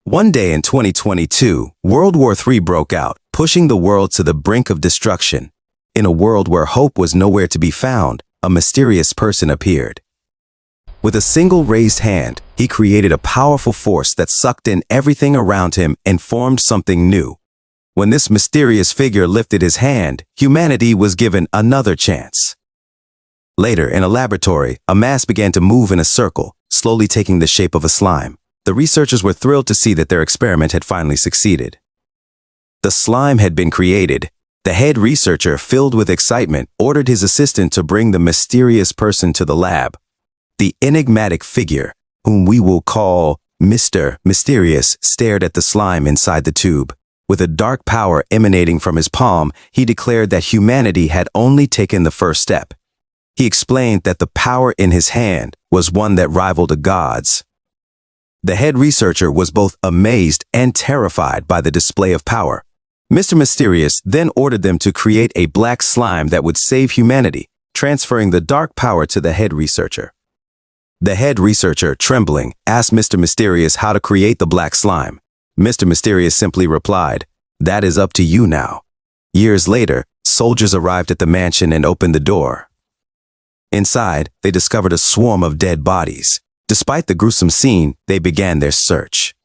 One day in 2022, World War III broke out, pushing the world to the brink of destruction. In a world where hope was nowhere to be found, a mysterious person appeared. With a single raised hand, he created a powerful force that sucked in everything around him and formed something new. When this mysterious figure lifted his hand, humanity was given another chance. Later, in a laboratory, a mass began to move in a circle, slowly taking the shape of a slime. The researchers were thrilled to see that their experiment had finally succeeded. The slime had been created. The head researcher, filled with excitement, ordered his assistant to bring the mysterious person to the lab. The enigmatic figure, whom we will call Mr. Mysterious, stared at the slime inside the tube. With a dark power emanating from his palm, he declared that humanity had only taken the first step. He explained that the power in his hand was one that rivaled a god's. The head researcher was both amazed and terrified by the display of power. Mr. Mysterious then ordered them to create a black slime that would save humanity, transferring the dark power to the head researcher. The head researcher, trembling, asked Mr. Mysterious how to create the black slime. Mr. Mysterious simply replied, "That is up to you now." Years later, soldiers arrived at the mansion and opened the door. Inside, they discovered a swarm of dead bodies. Despite the gruesome scene, they began their search.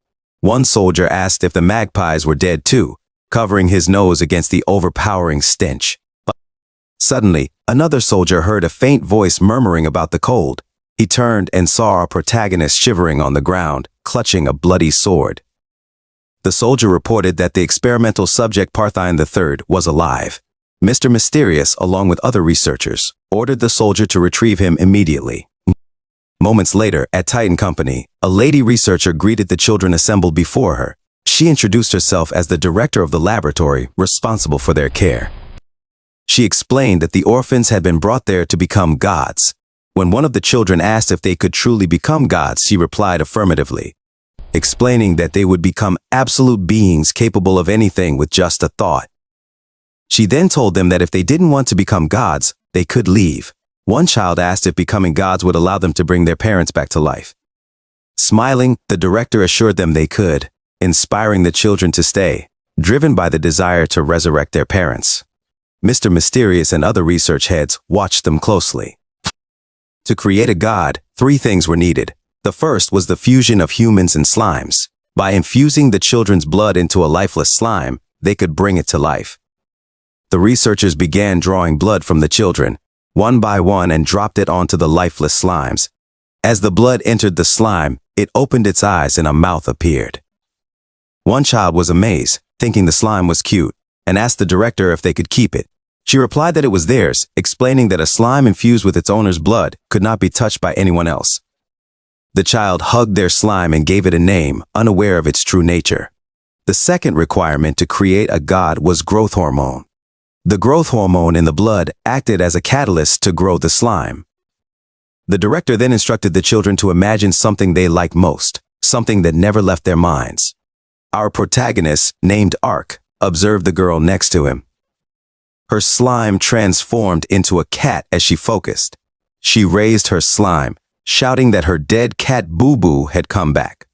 One soldier asked if the magpies were dead too, covering his nose against the overpowering stench. Suddenly, another soldier heard a faint voice murmuring about the cold. He turned and saw our protagonist shivering on the ground, clutching a bloody sword. The soldier reported that the experimental subject Parthine III was alive. Mr. Mysterious, along with other researchers, ordered the soldier to retrieve him immediately. Moments later, at Titan Company, a lady researcher greeted the children assembled before her. She introduced herself as the director of the laboratory responsible for their care. She explained that the orphans had been brought there to become gods. When one of the children asked if they could truly become gods, she replied affirmatively, explaining that they would become absolute beings capable of anything with just a thought. She then told them that if they didn't want to become gods, they could leave. One child asked if becoming gods would allow them to bring their parents back to life. Smiling, the director assured them they could, inspiring the children to stay, driven by the desire to resurrect their parents. Mr. Mysterious and other research heads watched them closely. To create a god, 3 things were needed. The first was the fusion of humans and slimes. By infusing the children's blood into a lifeless slime, they could bring it to life. The researchers began drawing blood from the children, one by one, and dropped it onto the lifeless slimes. As the blood entered the slime, it opened its eyes and a mouth appeared. One child was amazed, thinking the slime was cute, and asked the director if they could keep it. She replied that it was theirs, explaining that a slime infused with its owner's blood could not be touched by anyone else. The child hugged their slime and gave it a name, unaware of its true nature. The second requirement to create a god was growth hormone. The growth hormone in the blood acted as a catalyst to grow the slime. The director then instructed the children to imagine something they liked most, something that never left their minds. Our protagonist, named Ark, observed the girl next to him. Her slime transformed into a cat as she focused. She raised her slime, shouting that her dead cat Boo Boo had come back.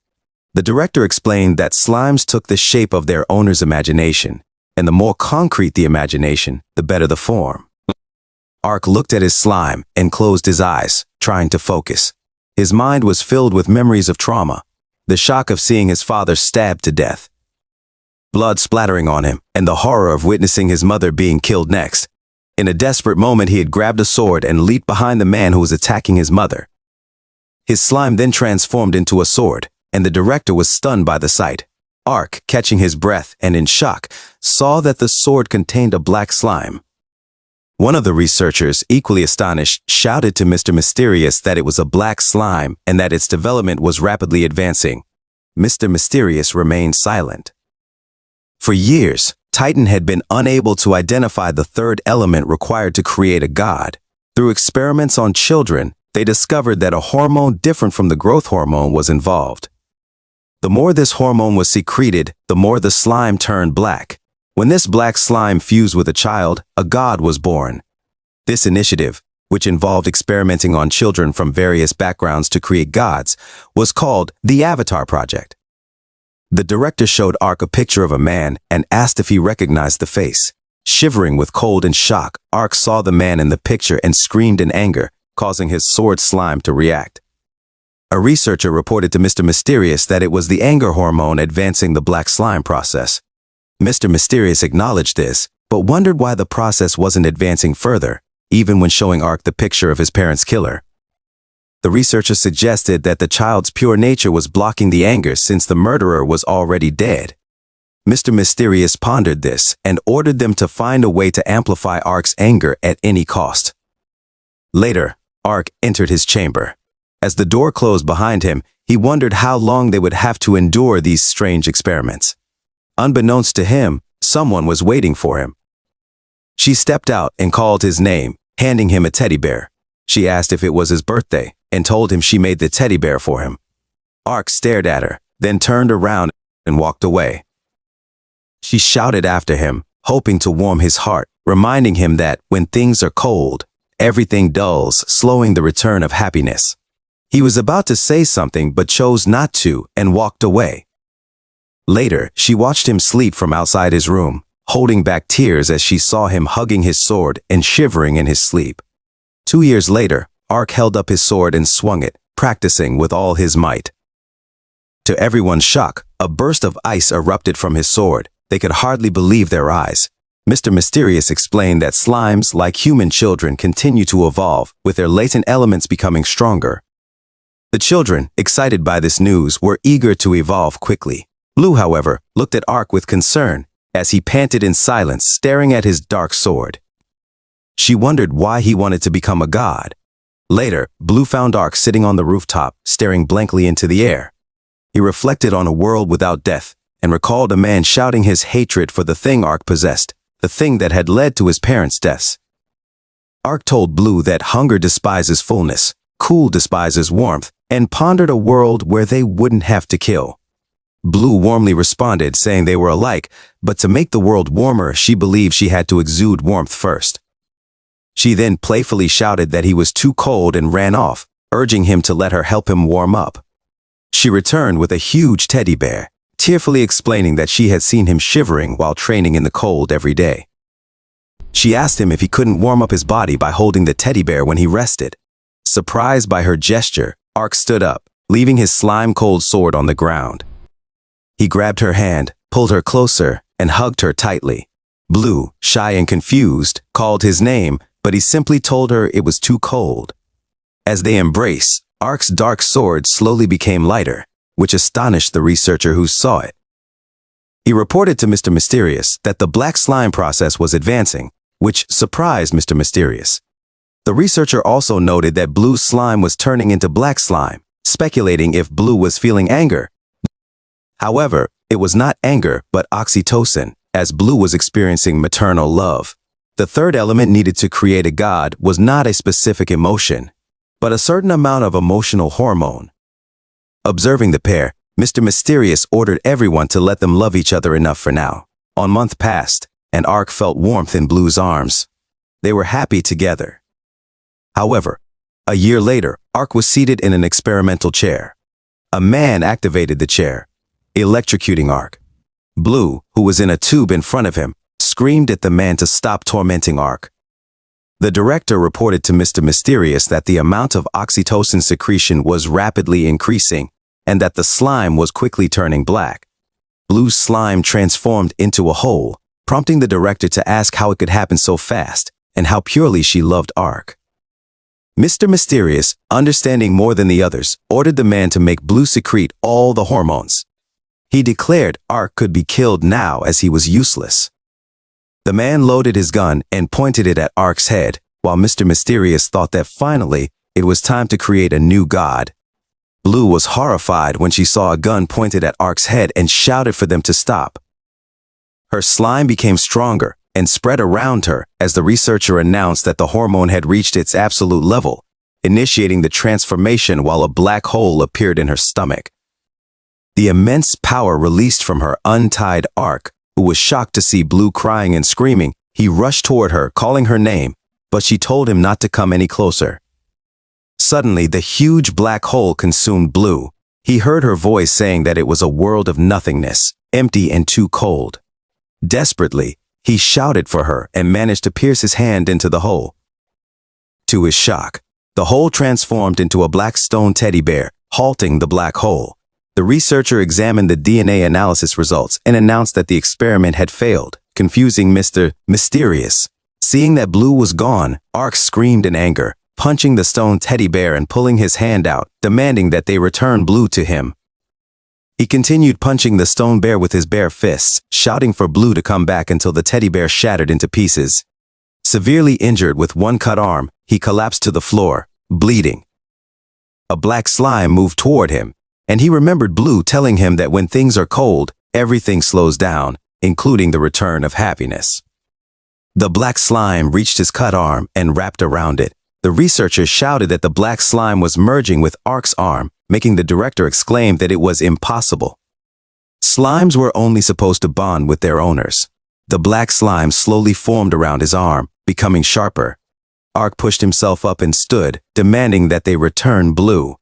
The director explained that slimes took the shape of their owner's imagination, and the more concrete the imagination, the better the form. Ark looked at his slime and closed his eyes, trying to focus. His mind was filled with memories of trauma, the shock of seeing his father stabbed to death, blood splattering on him, and the horror of witnessing his mother being killed next. In a desperate moment, he had grabbed a sword and leaped behind the man who was attacking his mother. His slime then transformed into a sword, and the director was stunned by the sight. Ark, catching his breath and in shock, saw that the sword contained a black slime. One of the researchers, equally astonished, shouted to Mr. Mysterious that it was a black slime and that its development was rapidly advancing. Mr. Mysterious remained silent. For years, Titan had been unable to identify the third element required to create a god. Through experiments on children, they discovered that a hormone different from the growth hormone was involved. The more this hormone was secreted, the more the slime turned black. When this black slime fused with a child, a god was born. This initiative, which involved experimenting on children from various backgrounds to create gods, was called the Avatar Project. The director showed Ark a picture of a man and asked if he recognized the face. Shivering with cold and shock, Ark saw the man in the picture and screamed in anger, causing his sword slime to react. A researcher reported to Mr. Mysterious that it was the anger hormone advancing the black slime process. Mr. Mysterious acknowledged this, but wondered why the process wasn't advancing further, even when showing Ark the picture of his parents' killer. The researcher suggested that the child's pure nature was blocking the anger since the murderer was already dead. Mr. Mysterious pondered this and ordered them to find a way to amplify Ark's anger at any cost. Later, Ark entered his chamber. As the door closed behind him, he wondered how long they would have to endure these strange experiments. Unbeknownst to him, someone was waiting for him. She stepped out and called his name, handing him a teddy bear. She asked if it was his birthday and told him she made the teddy bear for him. Ark stared at her, then turned around and walked away. She shouted after him, hoping to warm his heart, reminding him that when things are cold, everything dulls, slowing the return of happiness. He was about to say something but chose not to and walked away. Later, she watched him sleep from outside his room, holding back tears as she saw him hugging his sword and shivering in his sleep. 2 years later, Ark held up his sword and swung it, practicing with all his might. To everyone's shock, a burst of ice erupted from his sword. They could hardly believe their eyes. Mr. Mysterious explained that slimes, like human children, continue to evolve, with their latent elements becoming stronger. The children, excited by this news, were eager to evolve quickly. Blue, however, looked at Ark with concern, as he panted in silence, staring at his dark sword. She wondered why he wanted to become a god. Later, Blue found Ark sitting on the rooftop, staring blankly into the air. He reflected on a world without death, and recalled a man shouting his hatred for the thing Ark possessed, the thing that had led to his parents' deaths. Ark told Blue that hunger despises fullness, cool despises warmth, and pondered a world where they wouldn't have to kill. Blue warmly responded, saying they were alike, but to make the world warmer, she believed she had to exude warmth first. She then playfully shouted that he was too cold and ran off, urging him to let her help him warm up. She returned with a huge teddy bear, tearfully explaining that she had seen him shivering while training in the cold every day. She asked him if he couldn't warm up his body by holding the teddy bear when he rested. Surprised by her gesture, Ark stood up, leaving his slime-cold sword on the ground. He grabbed her hand, pulled her closer, and hugged her tightly. Blue, shy and confused, called his name, but he simply told her it was too cold. As they embraced, Ark's dark sword slowly became lighter, which astonished the researcher who saw it. He reported to Mr. Mysterious that the black slime process was advancing, which surprised Mr. Mysterious. The researcher also noted that Blue's slime was turning into black slime, speculating if Blue was feeling anger. However, it was not anger but oxytocin, as Blue was experiencing maternal love. The third element needed to create a god was not a specific emotion, but a certain amount of emotional hormone. Observing the pair, Mr. Mysterious ordered everyone to let them love each other enough for now. A month passed, and Ark felt warmth in Blue's arms. They were happy together. However, a year later, Ark was seated in an experimental chair. A man activated the chair, electrocuting Ark. Blue, who was in a tube in front of him, screamed at the man to stop tormenting Ark. The director reported to Mr. Mysterious that the amount of oxytocin secretion was rapidly increasing, and that the slime was quickly turning black. Blue's slime transformed into a hole, prompting the director to ask how it could happen so fast, and how purely she loved Ark. Mr. Mysterious, understanding more than the others, ordered the man to make Blue secrete all the hormones. He declared Ark could be killed now as he was useless. The man loaded his gun and pointed it at Ark's head, while Mr. Mysterious thought that finally it was time to create a new god. Blue was horrified when she saw a gun pointed at Ark's head and shouted for them to stop. Her slime became stronger and spread around her as the researcher announced that the hormone had reached its absolute level, initiating the transformation while a black hole appeared in her stomach. The immense power released from her untied Ark, who was shocked to see Blue crying and screaming. He rushed toward her, calling her name, but she told him not to come any closer. Suddenly, the huge black hole consumed Blue. He heard her voice saying that it was a world of nothingness, empty and too cold. Desperately, he shouted for her and managed to pierce his hand into the hole. To his shock, the hole transformed into a black stone teddy bear, halting the black hole. The researcher examined the DNA analysis results and announced that the experiment had failed, confusing Mr. Mysterious. Seeing that Blue was gone, Ark screamed in anger, punching the stone teddy bear and pulling his hand out, demanding that they return Blue to him. He continued punching the stone bear with his bare fists, shouting for Blue to come back until the teddy bear shattered into pieces. Severely injured with one cut arm, he collapsed to the floor, bleeding. A black slime moved toward him, and he remembered Blue telling him that when things are cold, everything slows down, including the return of happiness. The black slime reached his cut arm and wrapped around it. The researcher shouted that the black slime was merging with Ark's arm, making the director exclaim that it was impossible. Slimes were only supposed to bond with their owners. The black slime slowly formed around his arm, becoming sharper. Ark pushed himself up and stood, demanding that they return Blue.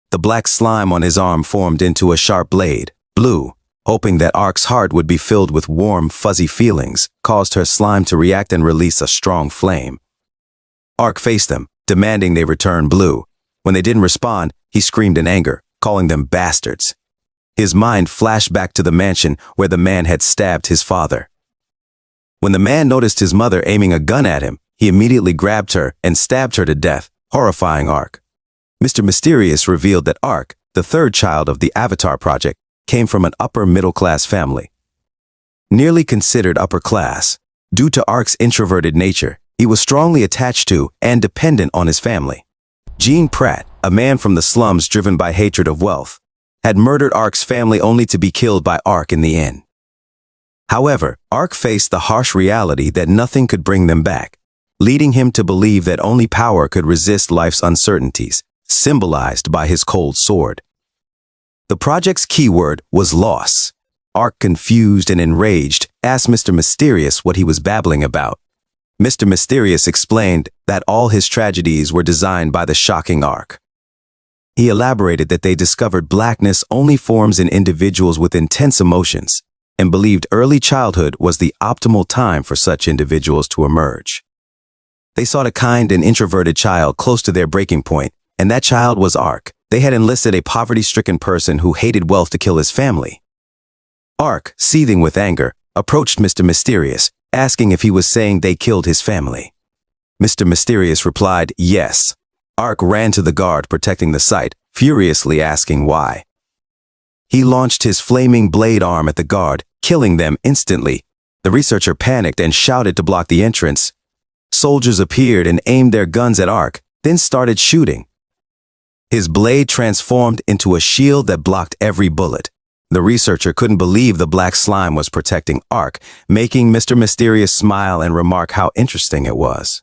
The black slime on his arm formed into a sharp blade. Blue, hoping that Ark's heart would be filled with warm, fuzzy feelings, caused her slime to react and release a strong flame. Ark faced them, demanding they return Blue. When they didn't respond, he screamed in anger, calling them bastards. His mind flashed back to the mansion where the man had stabbed his father. When the man noticed his mother aiming a gun at him, he immediately grabbed her and stabbed her to death, horrifying Ark. Mr. Mysterious revealed that Ark, the third child of the Avatar Project, came from an upper-middle-class family. Nearly considered upper class, due to Ark's introverted nature, he was strongly attached to and dependent on his family. Gene Pratt, a man from the slums driven by hatred of wealth, had murdered Ark's family only to be killed by Ark in the end. However, Ark faced the harsh reality that nothing could bring them back, leading him to believe that only power could resist life's uncertainties, symbolized by his cold sword. The project's keyword was loss. Ark, confused and enraged, asked Mr. Mysterious what he was babbling about. Mr. Mysterious explained that all his tragedies were designed by the shocking Ark. He elaborated that they discovered blackness only forms in individuals with intense emotions, and believed early childhood was the optimal time for such individuals to emerge. They sought a kind and introverted child close to their breaking point, and that child was Ark. They had enlisted a poverty-stricken person who hated wealth to kill his family. Ark, seething with anger, approached Mr. Mysterious, asking if he was saying they killed his family. Mr. Mysterious replied, yes. Ark ran to the guard protecting the site, furiously asking why. He launched his flaming blade arm at the guard, killing them instantly. The researcher panicked and shouted to block the entrance. Soldiers appeared and aimed their guns at Ark, then started shooting. His blade transformed into a shield that blocked every bullet. The researcher couldn't believe the black slime was protecting Ark, making Mr. Mysterious smile and remark how interesting it was.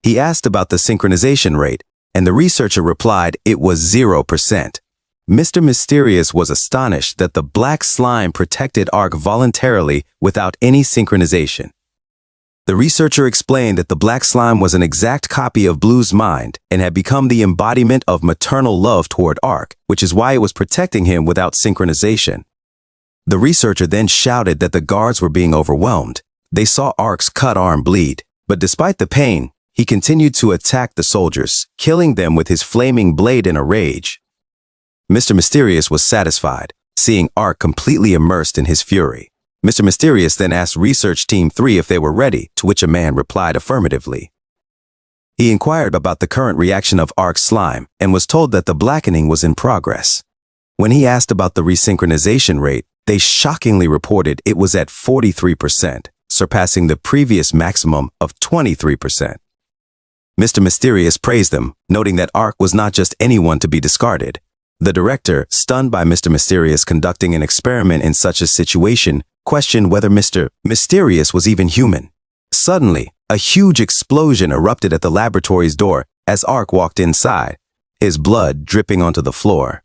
He asked about the synchronization rate, and the researcher replied it was 0%. Mr. Mysterious was astonished that the black slime protected Ark voluntarily without any synchronization. The researcher explained that the black slime was an exact copy of Blue's mind and had become the embodiment of maternal love toward Ark, which is why it was protecting him without synchronization. The researcher then shouted that the guards were being overwhelmed. They saw Ark's cut arm bleed, but despite the pain, he continued to attack the soldiers, killing them with his flaming blade in a rage. Mr. Mysterious was satisfied, seeing Ark completely immersed in his fury. Mr. Mysterious then asked Research Team 3 if they were ready, to which a man replied affirmatively. He inquired about the current reaction of Ark's slime and was told that the blackening was in progress. When he asked about the resynchronization rate, they shockingly reported it was at 43%, surpassing the previous maximum of 23%. Mr. Mysterious praised them, noting that Ark was not just anyone to be discarded. The director, stunned by Mr. Mysterious conducting an experiment in such a situation, questioned whether Mr. Mysterious was even human. Suddenly, a huge explosion erupted at the laboratory's door as Ark walked inside, his blood dripping onto the floor.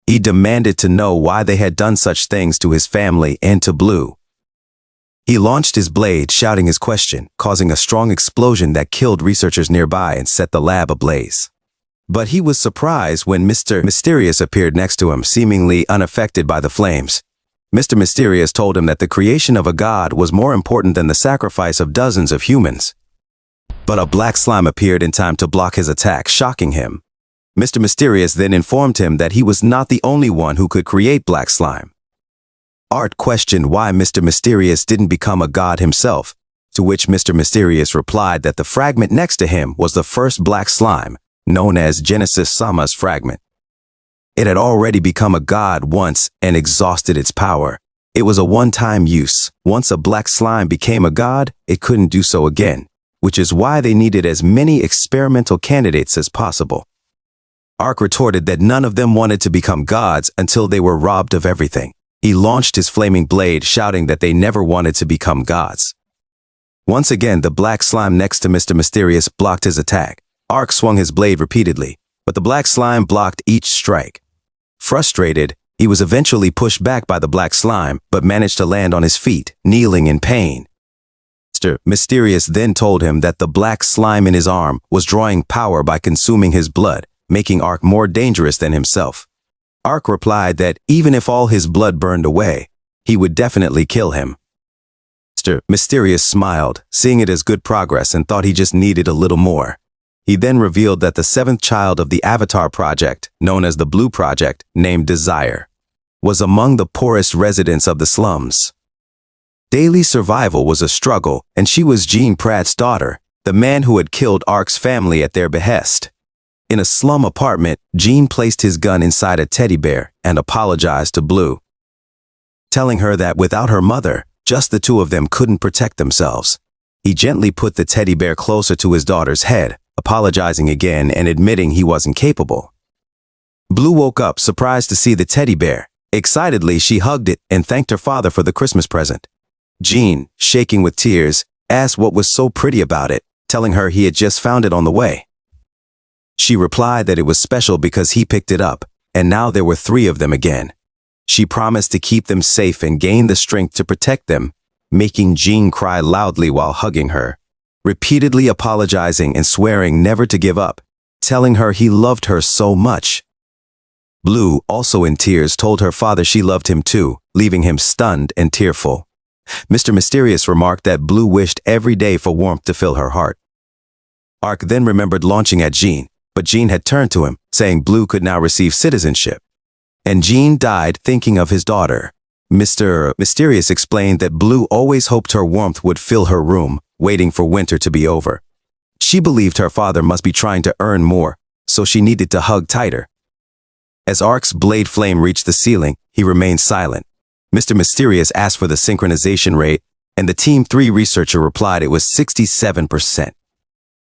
He demanded to know why they had done such things to his family and to Blue. He launched his blade, shouting his question, causing a strong explosion that killed researchers nearby and set the lab ablaze. But he was surprised when Mr. Mysterious appeared next to him, seemingly unaffected by the flames. Mr. Mysterious told him that the creation of a god was more important than the sacrifice of dozens of humans. But a black slime appeared in time to block his attack, shocking him. Mr. Mysterious then informed him that he was not the only one who could create black slime. Art questioned why Mr. Mysterious didn't become a god himself, to which Mr. Mysterious replied that the fragment next to him was the first black slime, known as Genesis Sama's fragment. It had already become a god once and exhausted its power. It was a one-time use. Once a black slime became a god, it couldn't do so again, which is why they needed as many experimental candidates as possible. Ark retorted that none of them wanted to become gods until they were robbed of everything. He launched his flaming blade, shouting that they never wanted to become gods. Once again, the black slime next to Mr. Mysterious blocked his attack. Ark swung his blade repeatedly, but the black slime blocked each strike. Frustrated, he was eventually pushed back by the black slime, but managed to land on his feet, kneeling in pain. Mr. Mysterious then told him that the black slime in his arm was drawing power by consuming his blood, making Ark more dangerous than himself. Ark replied that even if all his blood burned away, he would definitely kill him. Mr. Mysterious smiled, seeing it as good progress, and thought he just needed a little more. He then revealed that the seventh child of the Avatar Project, known as the Blue Project, named Desire, was among the poorest residents of the slums. Daily survival was a struggle, and she was Jean Pratt's daughter, the man who had killed Ark's family at their behest. In a slum apartment, Jean placed his gun inside a teddy bear and apologized to Blue, telling her that without her mother, just the two of them couldn't protect themselves. He gently put the teddy bear closer to his daughter's head, apologizing again and admitting he wasn't capable. Blue woke up, surprised to see the teddy bear. Excitedly, she hugged it and thanked her father for the Christmas present. Jean, shaking with tears, asked what was so pretty about it, telling her he had just found it on the way. She replied that it was special because he picked it up, and now there were 3 of them again. She promised to keep them safe and gain the strength to protect them, making Jean cry loudly while hugging her, repeatedly apologizing and swearing never to give up, telling her he loved her so much. Blue, also in tears, told her father she loved him too, leaving him stunned and tearful. Mr. Mysterious remarked that Blue wished every day for warmth to fill her heart. Ark then remembered launching at Jean, but Jean had turned to him, saying Blue could now receive citizenship. And Jean died thinking of his daughter. Mr. Mysterious explained that Blue always hoped her warmth would fill her room, waiting for winter to be over. She believed her father must be trying to earn more, so she needed to hug tighter. As Ark's blade flame reached the ceiling, he remained silent. Mr. Mysterious asked for the synchronization rate, and the Team 3 researcher replied it was 67%.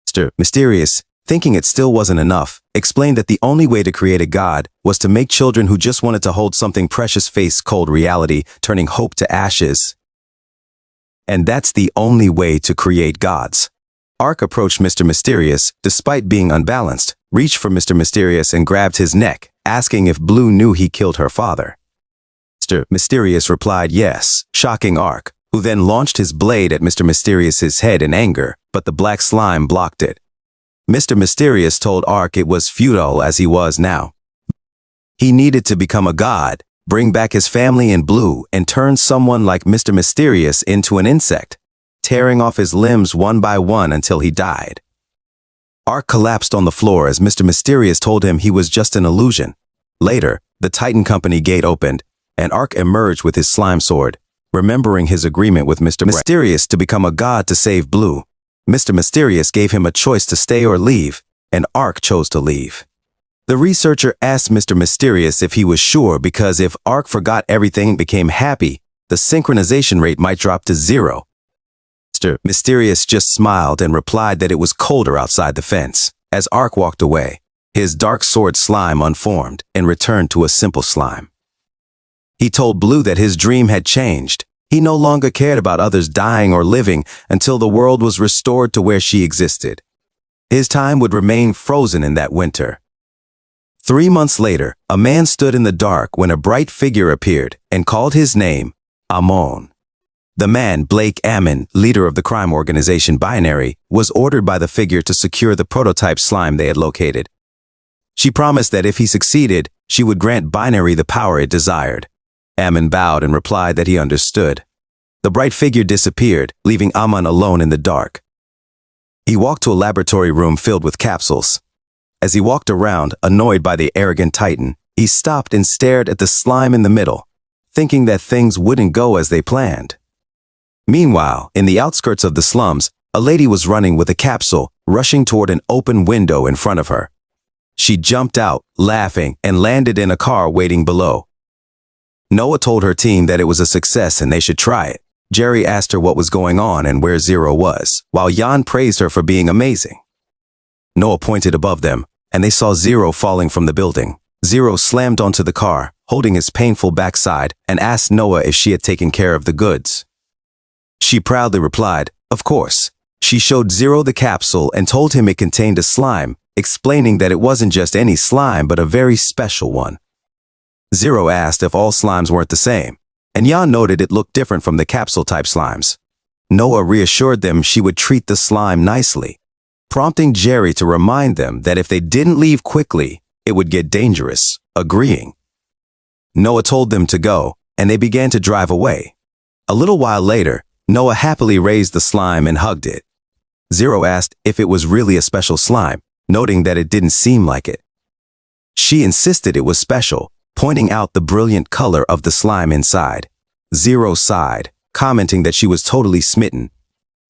Mr. Mysterious, thinking it still wasn't enough, explained that the only way to create a god was to make children who just wanted to hold something precious face cold reality, turning hope to ashes. And that's the only way to create gods. Ark approached Mr. Mysterious, despite being unbalanced, reached for Mr. Mysterious and grabbed his neck, asking if Blue knew he killed her father. Mr. Mysterious replied yes, shocking Ark, who then launched his blade at Mr. Mysterious's head in anger, but the black slime blocked it. Mr. Mysterious told Ark it was futile as he was now. He needed to become a god, bring back his family in Blue, and turn someone like Mr. Mysterious into an insect, tearing off his limbs one by one until he died. Ark collapsed on the floor as Mr. Mysterious told him he was just an illusion. Later, the Titan Company gate opened, and Ark emerged with his slime sword, remembering his agreement with Mr. Mysterious to become a god to save Blue. Mr. Mysterious gave him a choice to stay or leave, and Ark chose to leave. The researcher asked Mr. Mysterious if he was sure because if Ark forgot everything and became happy, the synchronization rate might drop to 0. Mr. Mysterious just smiled and replied that it was colder outside the fence. As Ark walked away, his dark sword slime unformed and returned to a simple slime. He told Blue that his dream had changed. He no longer cared about others dying or living until the world was restored to where she existed. His time would remain frozen in that winter. 3 months later, a man stood in the dark when a bright figure appeared and called his name, Amon. The man, Blake Ammon, leader of the crime organization Binary, was ordered by the figure to secure the prototype slime they had located. She promised that if he succeeded, she would grant Binary the power it desired. Ammon bowed and replied that he understood. The bright figure disappeared, leaving Ammon alone in the dark. He walked to a laboratory room filled with capsules. As he walked around, annoyed by the arrogant Titan, he stopped and stared at the slime in the middle, thinking that things wouldn't go as they planned. Meanwhile, in the outskirts of the slums, a lady was running with a capsule, rushing toward an open window in front of her. She jumped out, laughing, and landed in a car waiting below. Noah told her team that it was a success and they should try it. Jerry asked her what was going on and where Zero was, while Jan praised her for being amazing. Noah pointed above them, and they saw Zero falling from the building. Zero slammed onto the car, holding his painful backside, and asked Noah if she had taken care of the goods. She proudly replied, "Of course." She showed Zero the capsule and told him it contained a slime, explaining that it wasn't just any slime but a very special one. Zero asked if all slimes weren't the same, and Jan noted it looked different from the capsule-type slimes. Noah reassured them she would treat the slime nicely, prompting Jerry to remind them that if they didn't leave quickly, it would get dangerous, agreeing. Noah told them to go, and they began to drive away. A little while later, Noah happily raised the slime and hugged it. Zero asked if it was really a special slime, noting that it didn't seem like it. She insisted it was special, pointing out the brilliant color of the slime inside. Zero sighed, commenting that she was totally smitten.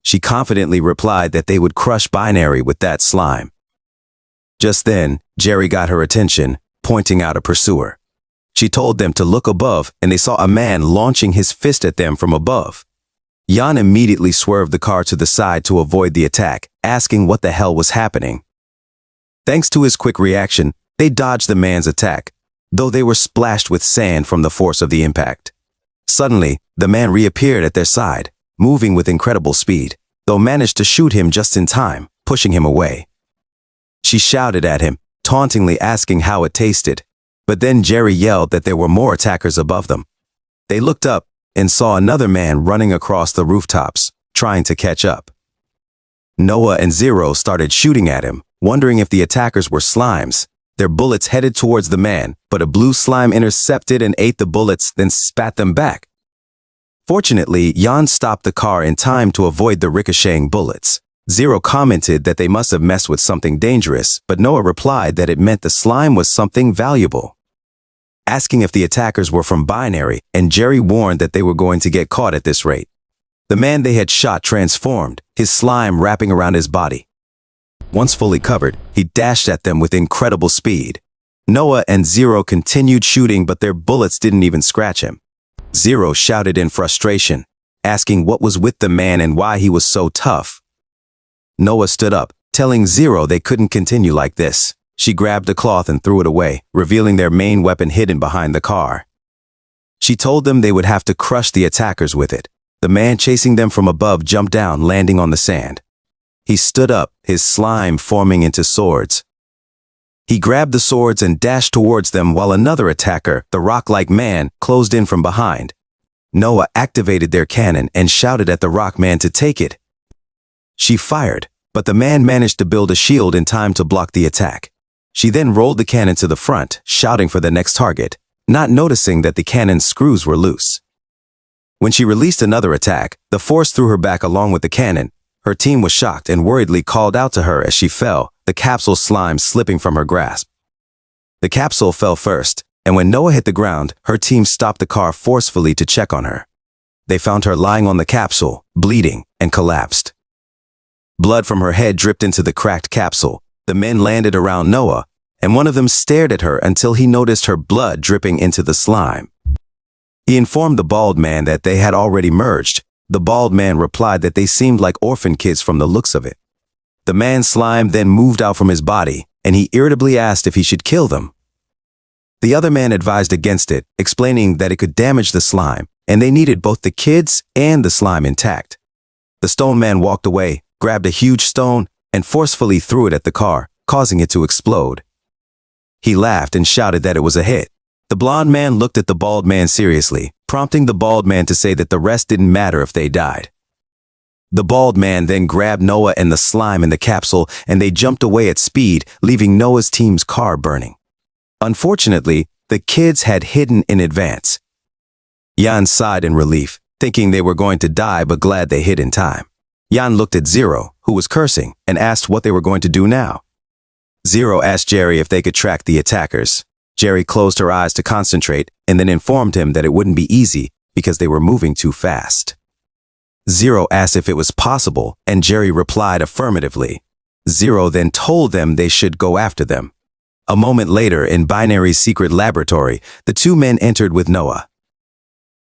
She confidently replied that they would crush Binary with that slime. Just then, Jerry got her attention, pointing out a pursuer. She told them to look above, and they saw a man launching his fist at them from above. Jan immediately swerved the car to the side to avoid the attack, asking what the hell was happening. Thanks to his quick reaction, they dodged the man's attack, though they were splashed with sand from the force of the impact. Suddenly, the man reappeared at their side, moving with incredible speed, though managed to shoot him just in time, pushing him away. She shouted at him, tauntingly asking how it tasted, but then Jerry yelled that there were more attackers above them. They looked up and saw another man running across the rooftops, trying to catch up. Noah and Zero started shooting at him, wondering if the attackers were slimes. Their bullets headed towards the man, but a blue slime intercepted and ate the bullets, then spat them back. Fortunately, Jan stopped the car in time to avoid the ricocheting bullets. Zero commented that they must have messed with something dangerous, but Noah replied that it meant the slime was something valuable. Asking if the attackers were from Binary, and Jerry warned that they were going to get caught at this rate. The man they had shot transformed, his slime wrapping around his body. Once fully covered, he dashed at them with incredible speed. Noah and Zero continued shooting, but their bullets didn't even scratch him. Zero shouted in frustration, asking what was with the man and why he was so tough. Noah stood up, telling Zero they couldn't continue like this. She grabbed a cloth and threw it away, revealing their main weapon hidden behind the car. She told them they would have to crush the attackers with it. The man chasing them from above jumped down, landing on the sand. He stood up, his slime forming into swords. He grabbed the swords and dashed towards them while another attacker, the rock-like man, closed in from behind. Noah activated their cannon and shouted at the rock man to take it. She fired, but the man managed to build a shield in time to block the attack. She then rolled the cannon to the front, shouting for the next target, not noticing that the cannon's screws were loose. When she released another attack, the force threw her back along with the cannon. Her team was shocked and worriedly called out to her as she fell, the capsule slime slipping from her grasp. The capsule fell first, and when Noah hit the ground, her team stopped the car forcefully to check on her. They found her lying on the capsule, bleeding, and collapsed. Blood from her head dripped into the cracked capsule. The men landed around Noah, and one of them stared at her until he noticed her blood dripping into the slime. He informed the bald man that they had already merged. The bald man replied that they seemed like orphan kids from the looks of it. The man's slime then moved out from his body, and he irritably asked if he should kill them. The other man advised against it, explaining that it could damage the slime, and they needed both the kids and the slime intact. The stone man walked away, grabbed a huge stone, and forcefully threw it at the car, causing it to explode. He laughed and shouted that it was a hit. The blond man looked at the bald man seriously, prompting the bald man to say that the rest didn't matter if they died. The bald man then grabbed Noah and the slime in the capsule, and they jumped away at speed, leaving Noah's team's car burning. Unfortunately, the kids had hidden in advance. Jan sighed in relief, thinking they were going to die but glad they hid in time. Jan looked at Zero, who was cursing, and asked what they were going to do now. Zero asked Jerry if they could track the attackers. Jerry closed her eyes to concentrate and then informed him that it wouldn't be easy because they were moving too fast. Zero asked if it was possible, and Jerry replied affirmatively. Zero then told them they should go after them. A moment later, in Binary's secret laboratory, the two men entered with Noah.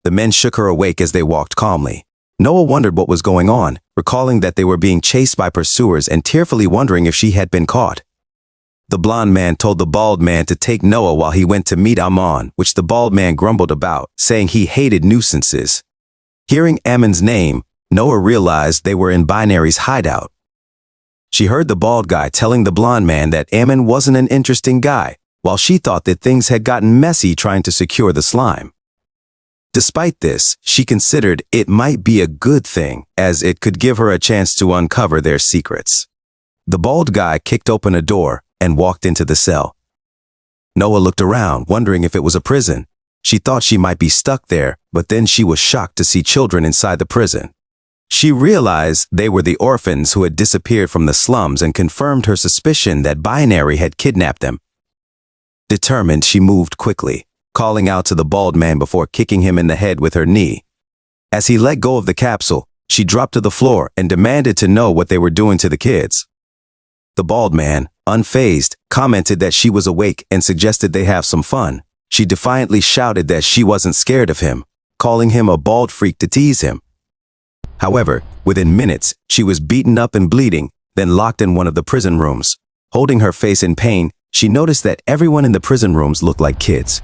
The men shook her awake as they walked calmly. Noah wondered what was going on, recalling that they were being chased by pursuers and tearfully wondering if she had been caught. The blond man told the bald man to take Noah while he went to meet Amon, which the bald man grumbled about, saying he hated nuisances. Hearing Ammon's name, Noah realized they were in Binary's hideout. She heard the bald guy telling the blond man that Ammon wasn't an interesting guy, while she thought that things had gotten messy trying to secure the slime. Despite this, she considered it might be a good thing, as it could give her a chance to uncover their secrets. The bald guy kicked open a door and walked into the cell. Noah looked around, wondering if it was a prison. She thought she might be stuck there, but then she was shocked to see children inside the prison. She realized they were the orphans who had disappeared from the slums and confirmed her suspicion that Binary had kidnapped them. Determined, she moved quickly, calling out to the bald man before kicking him in the head with her knee. As he let go of the capsule, she dropped to the floor and demanded to know what they were doing to the kids. The bald man, unfazed, commented that she was awake and suggested they have some fun. She defiantly shouted that she wasn't scared of him, calling him a bald freak to tease him. However, within minutes, she was beaten up and bleeding, then locked in one of the prison rooms. Holding her face in pain, she noticed that everyone in the prison rooms looked like kids.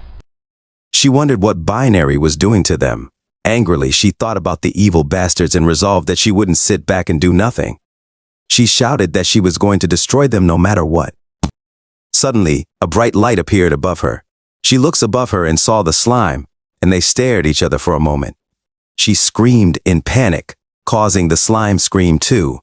She wondered what Binary was doing to them. Angrily, she thought about the evil bastards and resolved that she wouldn't sit back and do nothing. She shouted that she was going to destroy them no matter what. Suddenly, a bright light appeared above her. She looked above her and saw the slime, and they stared at each other for a moment. She screamed in panic, causing the slime scream too.